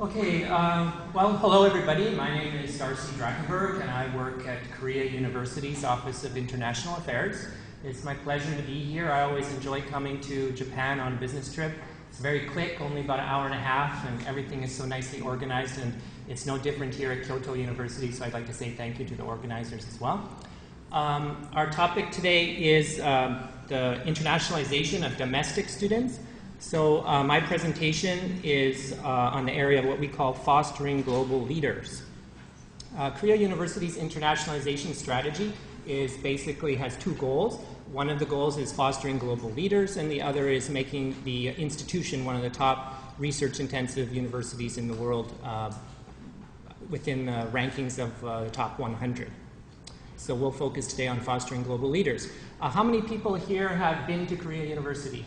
Okay, well, hello everybody. My name is Darcy Drachenberg and I work at Kyoto University's Office of International Affairs. It's my pleasure to be here. I always enjoy coming to Japan on a business trip. It's very quick, only about an hour and a half, and everything is so nicely organized, and it's no different here at Kyoto University, so I'd like to say thank you to the organizers as well. Our topic today is the internationalization of domestic students. So my presentation is on the area of what we call fostering global leaders. Kyoto University's internationalization strategy has two goals. One of the goals is fostering global leaders, and the other is making the institution one of the top research-intensive universities in the world within the rankings of the top 100. So we'll focus today on fostering global leaders. How many people here have been to Kyoto University?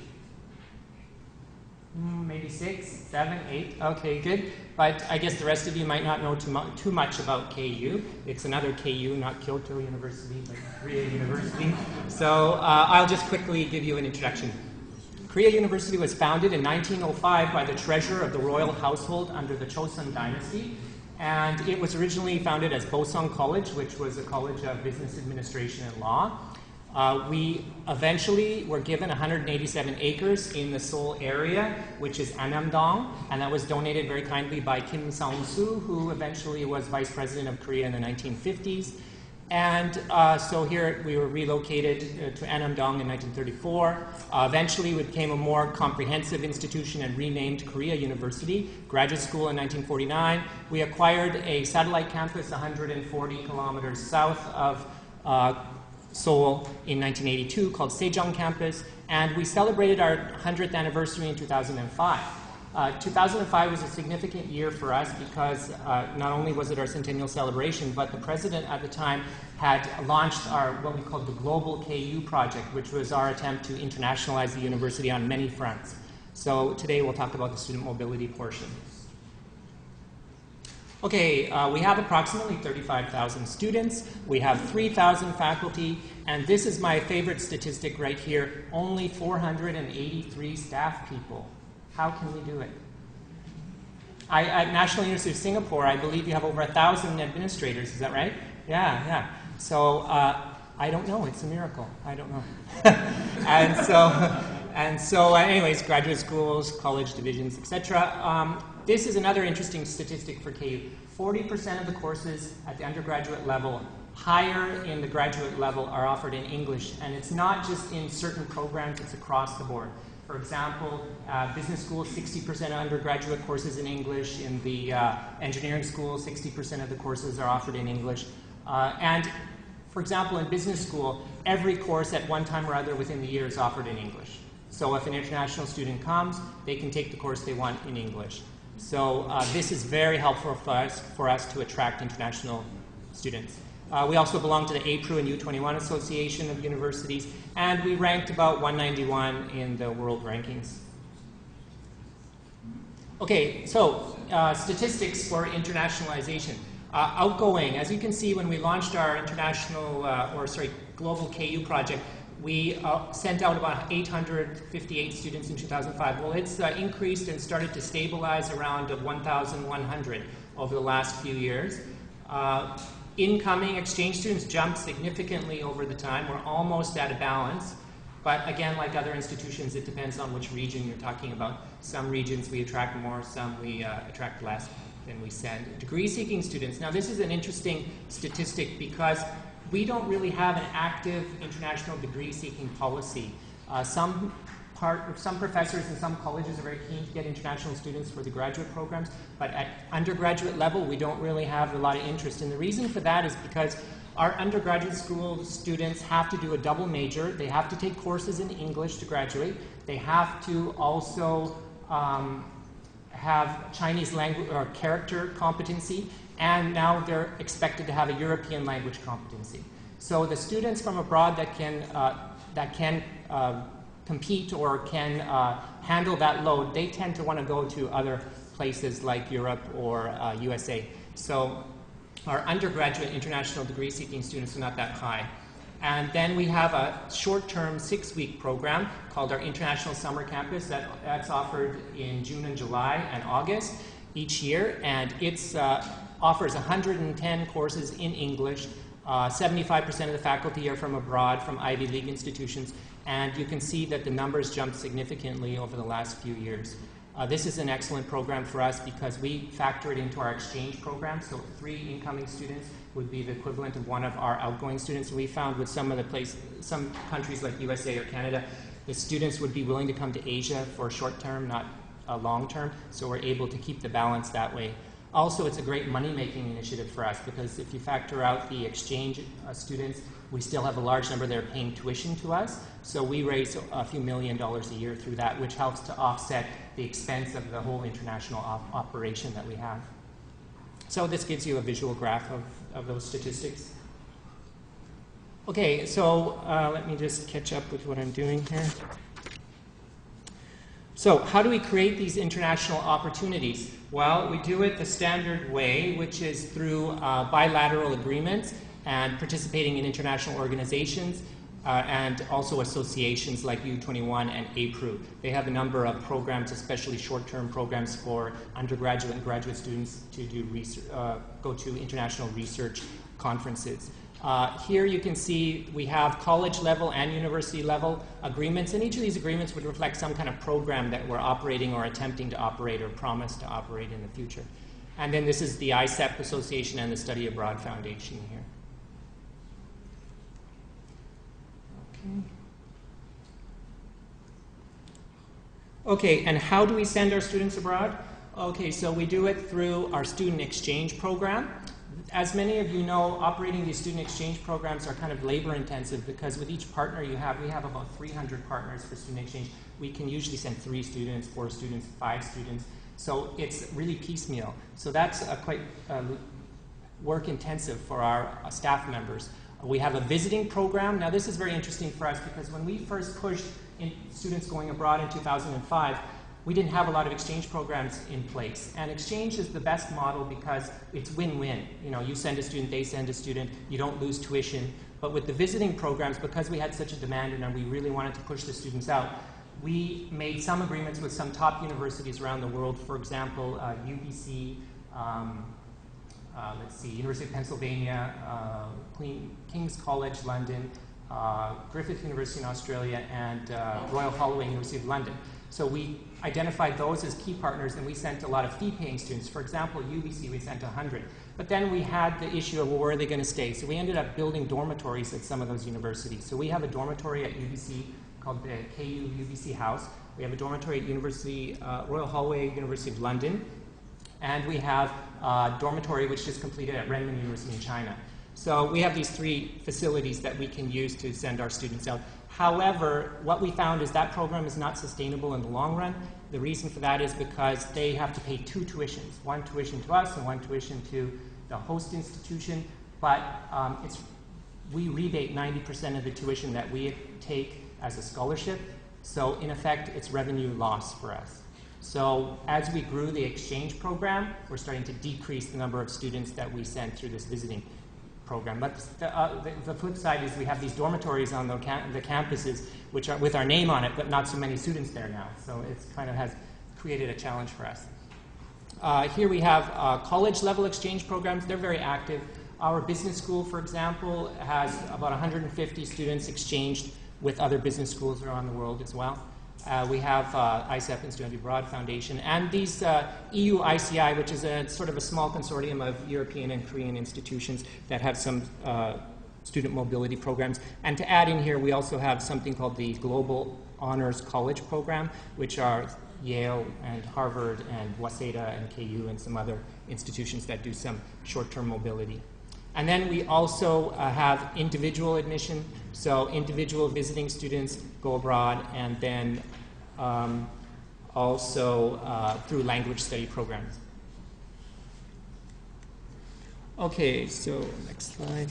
Maybe 6, 7, 8. Okay, good. But I guess the rest of you might not know too much about KU. It's another KU, not Kyoto University, but Kyoto University. So I'll just quickly give you an introduction. Kyoto University was founded in 1905 by the treasurer of the royal household under the Chosun dynasty. And it was originally founded as Bosong College, which was a college of business administration and law. We eventually were given 187 acres in the Seoul area, which is Annam-dong, and that was donated very kindly by Kim Seong-soo, who eventually was vice president of Korea in the 1950s. And so here we were relocated to Annam-dong in 1934. Eventually we became a more comprehensive institution and renamed Kyoto University, graduate school in 1949. We acquired a satellite campus 140 kilometers south of Seoul in 1982 called Sejong Campus, and we celebrated our 100th anniversary in 2005. 2005 was a significant year for us because not only was it our centennial celebration, but the president at the time had launched what we called the Global KU project, which was our attempt to internationalize the university on many fronts. So today we'll talk about the student mobility portion. Okay, we have approximately 35,000 students. We have 3,000 faculty, and this is my favorite statistic right here, only 483 staff people. How can we do it? At National University of Singapore, I believe you have over 1,000 administrators, is that right? Yeah. So I don't know, it's a miracle. I don't know. and so anyways, graduate schools, college divisions, etc. This is another interesting statistic for KU. 40% of the courses at the undergraduate level, higher in the graduate level, are offered in English. And it's not just in certain programs, it's across the board. For example, business school, 60% of undergraduate courses in English. In the engineering school, 60% of the courses are offered in English. And for example, in business school, every course at one time or other within the year is offered in English. So if an international student comes, they can take the course they want in English. So this is very helpful for us to attract international students. We also belong to the APRU and U21 Association of Universities, and we ranked about 191 in the world rankings. Okay, so statistics for internationalization. Outgoing, as you can see, when we launched our Global KU project, we sent out about 858 students in 2005. Well, it's increased and started to stabilize around 1,100 over the last few years. Incoming exchange students jumped significantly over the time. We're almost at a balance. But again, like other institutions, it depends on which region you're talking about. Some regions we attract more, some we attract less than we send. Degree-seeking students. Now, this is an interesting statistic because we don't really have an active international degree-seeking policy. Some professors in some colleges are very keen to get international students for the graduate programs, but at undergraduate level, we don't really have a lot of interest. And the reason for that is because our undergraduate school students have to do a double major. They have to take courses in English to graduate. They have to also have Chinese language or character competency, and now they're expected to have a European language competency. So the students from abroad that can compete or can handle that load, they tend to want to go to other places like Europe or USA. So our undergraduate international degree-seeking students are not that high. And then we have a short-term 6-week program called our International Summer Campus that's offered in June and July and August. each year, and it offers 110 courses in English. 75% of the faculty are from abroad, from Ivy League institutions, and you can see that the numbers jumped significantly over the last few years. This is an excellent program for us because we factor it into our exchange program, so 3 incoming students would be the equivalent of 1 of our outgoing students. And we found with some countries like USA or Canada, the students would be willing to come to Asia for a short term, not a long term, so we're able to keep the balance that way. Also, it's a great money-making initiative for us because if you factor out the exchange students, we still have a large number that are paying tuition to us. So we raise a few $1 million a year through that, which helps to offset the expense of the whole international operation that we have. So this gives you a visual graph of those statistics. Okay, so let me just catch up with what I'm doing here. So how do we create these international opportunities? Well, we do it the standard way, which is through bilateral agreements and participating in international organizations and also associations like U21 and APRU. They have a number of programs, especially short-term programs for undergraduate and graduate students to do go to international research conferences. Here you can see we have college level and university level agreements, and each of these agreements would reflect some kind of program that we're operating or attempting to operate or promise to operate in the future. And then this is the ICEP Association and the Study Abroad Foundation here. Okay, and how do we send our students abroad? Okay, so we do it through our student exchange program. As many of you know, operating these student exchange programs are kind of labor intensive because with each partner we have about 300 partners for student exchange. We can usually send 3 students, 4 students, 5 students. So it's really piecemeal. So that's quite work intensive for our staff members. We have a visiting program. Now this is very interesting for us because when we first pushed in students going abroad in 2005, we didn't have a lot of exchange programs in place. And exchange is the best model because it's win-win. You know, you send a student, they send a student, you don't lose tuition. But with the visiting programs, because we had such a demand and we really wanted to push the students out, we made some agreements with some top universities around the world. For example, UBC, University of Pennsylvania, King's College London, Griffith University in Australia, and Royal Holloway University of London. So we identified those as key partners, and we sent a lot of fee-paying students. For example, UBC, we sent 100. But then we had the issue of, well, where are they going to stay? So we ended up building dormitories at some of those universities. So we have a dormitory at UBC called the KU UBC House. We have a dormitory at Royal Holloway University of London. And we have a dormitory which just completed at Renmin University in China. So we have these 3 facilities that we can use to send our students out. However, what we found is that program is not sustainable in the long run. The reason for that is because they have to pay 2 tuitions, 1 tuition to us and 1 tuition to the host institution. But we rebate 90% of the tuition that we take as a scholarship. So in effect, it's revenue loss for us. So as we grew the exchange program, we're starting to decrease the number of students that we send through this visiting program. But the flip side is we have these dormitories on the campuses which are with our name on it, but not so many students there now. So it kind of has created a challenge for us. Here we have college level exchange programs. They're very active. Our business school, for example, has about 150 students exchanged with other business schools around the world as well. We have ICEP and Study Abroad Foundation, and these EU ICI, which is a sort of a small consortium of European and Korean institutions that have some student mobility programs. And to add in here, we also have something called the Global Honors College Program, which are Yale and Harvard and Waseda and KU and some other institutions that do some short-term mobility. And then we also have individual admission, so individual visiting students go abroad, and then also through language study programs. Okay, so next slide.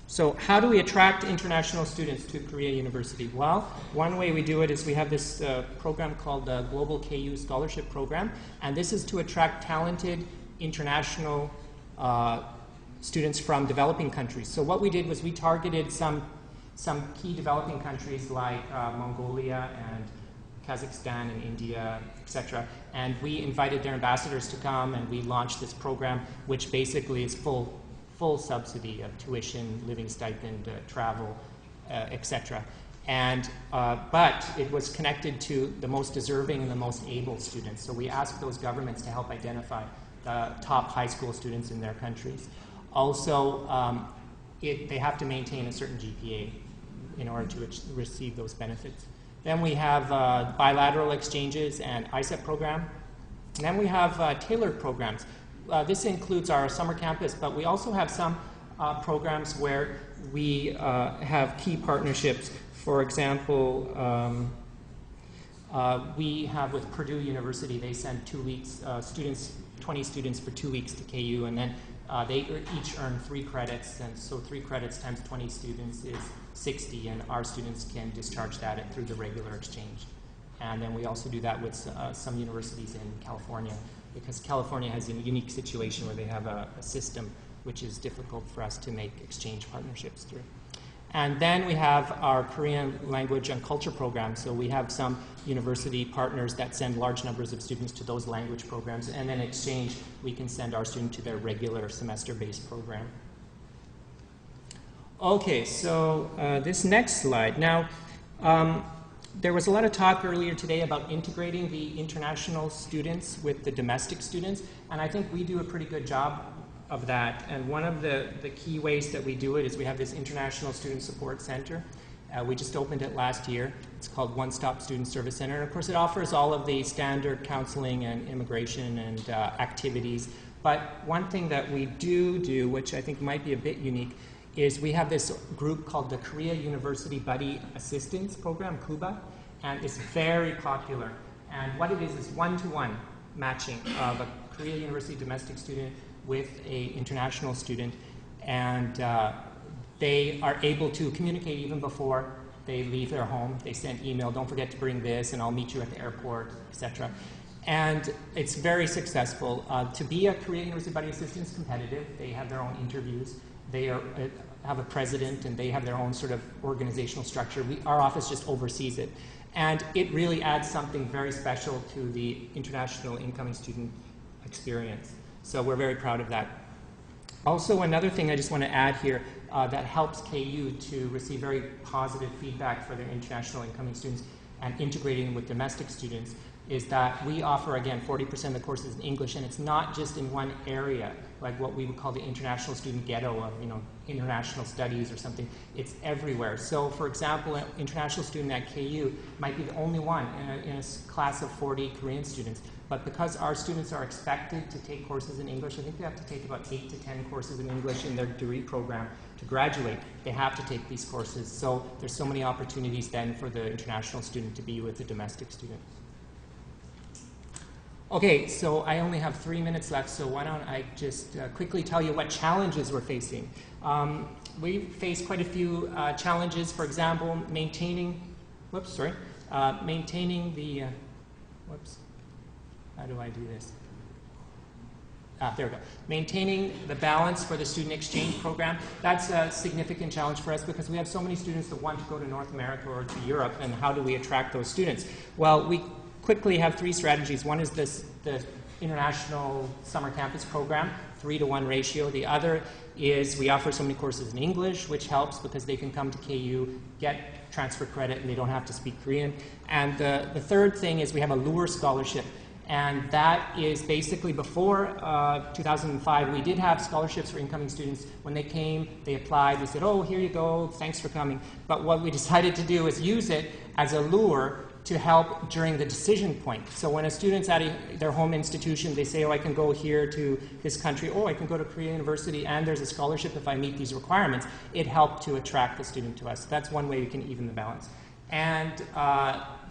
So how do we attract international students to Korea University? Well, one way we do it is we have this program called the Global KU Scholarship Program, and this is to attract talented international students from developing countries. So what we did was we targeted some key developing countries like Mongolia and Kazakhstan and India, etc. And we invited their ambassadors to come, and we launched this program, which basically is full subsidy of tuition, living stipend, travel, etc. And but it was connected to the most deserving and the most able students. So we asked those governments to help identify the top high school students in their countries. Also, they have to maintain a certain GPA in order to receive those benefits. Then we have bilateral exchanges and ISEP program. And then we have tailored programs. This includes our summer campus, but we also have some programs where we have key partnerships. For example, we have with Purdue University, they send 2 weeks, 20 students for 2 weeks to KU, and then they each earn 3 credits, and so 3 credits times 20 students is 60, and our students can discharge that through the regular exchange. And then we also do that with some universities in California, because California has a unique situation where they have a system which is difficult for us to make exchange partnerships through. And then we have our Korean language and culture program. So we have some university partners that send large numbers of students to those language programs, and then in exchange, we can send our student to their regular semester-based program. Okay, so this next slide. Now, there was a lot of talk earlier today about integrating the international students with the domestic students, and I think we do a pretty good job of that. And one of the key ways that we do it is we have this International Student Support Center. We just opened it last year. It's called One Stop Student Service Center. And of course, it offers all of the standard counseling and immigration and activities. But one thing that we do, which I think might be a bit unique, is we have this group called the Korea University Buddy Assistance Program, KUBA, and it's very popular. And what it is one-to-one matching of a Korea University domestic student with an international student, and they are able to communicate even before they leave their home. They send email, don't forget to bring this, and I'll meet you at the airport, etc. And it's very successful. To be a Korea University Buddy Assistant is competitive. They have their own interviews. They have a president, and they have their own sort of organizational structure. Our office just oversees it. And it really adds something very special to the international incoming student experience. So we're very proud of that. Also, another thing I just want to add here that helps KU to receive very positive feedback for their international incoming students and integrating them with domestic students is that we offer, again, 40% of the courses in English, and it's not just in one area, like what we would call the international student ghetto of, international studies or something. It's everywhere. So, for example, an international student at KU might be the only one in a class of 40 Korean students. But because our students are expected to take courses in English, I think they have to take about 8 to 10 courses in English in their degree program to graduate. They have to take these courses. So there's so many opportunities then for the international student to be with the domestic student. Okay, so I only have 3 minutes left, so why don't I just quickly tell you what challenges we're facing. We face quite a few challenges. For example, maintaining the, how do I do this? There we go. Maintaining the balance for the student exchange program. That's a significant challenge for us because we have so many students that want to go to North America or to Europe, and how do we attract those students? Well, we quickly have 3 strategies. One is the international summer campus program, 3-to-1 ratio. The other is we offer so many courses in English, which helps because they can come to KU, get transfer credit, and they don't have to speak Korean. And the third thing is we have a Lure scholarship. And that is basically before 2005, we did have scholarships for incoming students. When they came, they applied, we said, oh, here you go, thanks for coming. But what we decided to do is use it as a lure to help during the decision point. So when a student's at their home institution, they say, oh, I can go here to this country, oh, I can go to Korea University, and there's a scholarship if I meet these requirements. It helped to attract the student to us. That's one way we can even the balance. And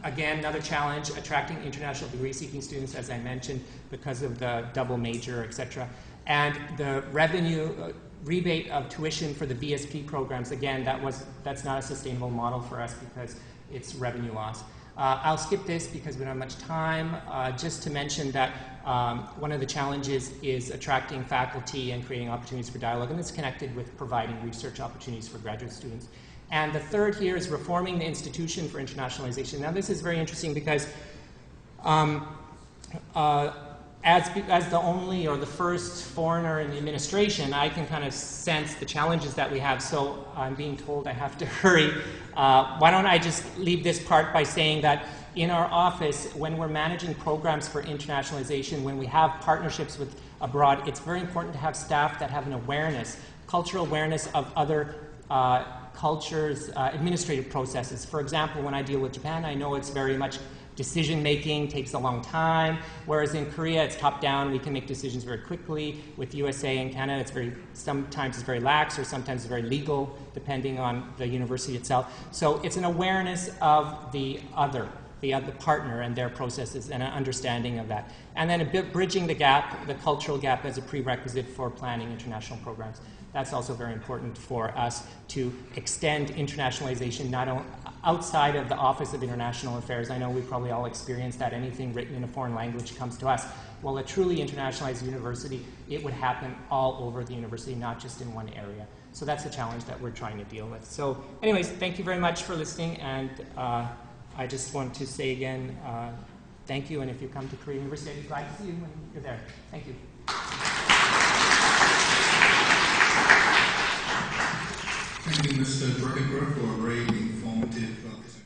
again, another challenge, attracting international degree-seeking students, as I mentioned, because of the double major, etc. And the revenue rebate of tuition for the VSP programs, again, that's not a sustainable model for us because it's revenue loss. I'll skip this because we don't have much time. Just to mention that one of the challenges is attracting faculty and creating opportunities for dialogue, and it's connected with providing research opportunities for graduate students. And the third here is reforming the institution for internationalization. Now this is very interesting because as the only or the first foreigner in the administration, I can kind of sense the challenges that we have. So I'm being told I have to hurry. Why don't I just leave this part by saying that in our office, when we're managing programs for internationalization, when we have partnerships with abroad, it's very important to have staff that have an awareness, cultural awareness of other cultures, administrative processes. For example, when I deal with Japan, I know it's very much decision-making, takes a long time, whereas in Korea, it's top-down, we can make decisions very quickly. With USA and Canada, sometimes it's very lax, or sometimes it's very legal, depending on the university itself. So it's an awareness of the other partner and their processes, and an understanding of that. And then a bit bridging the gap, the cultural gap, as a prerequisite for planning international programs. That's also very important for us to extend internationalization not only outside of the Office of International Affairs. I know we probably all experienced that anything written in a foreign language comes to us. Well, a truly internationalized university, it would happen all over the university, not just in one area. So that's a challenge that we're trying to deal with. So anyways, thank you very much for listening, and I just want to say again, thank you, and if you come to Korea University, I'd be glad to see you when you're there. Thank you. Thank you, Mr. Drachenberg, for a very informative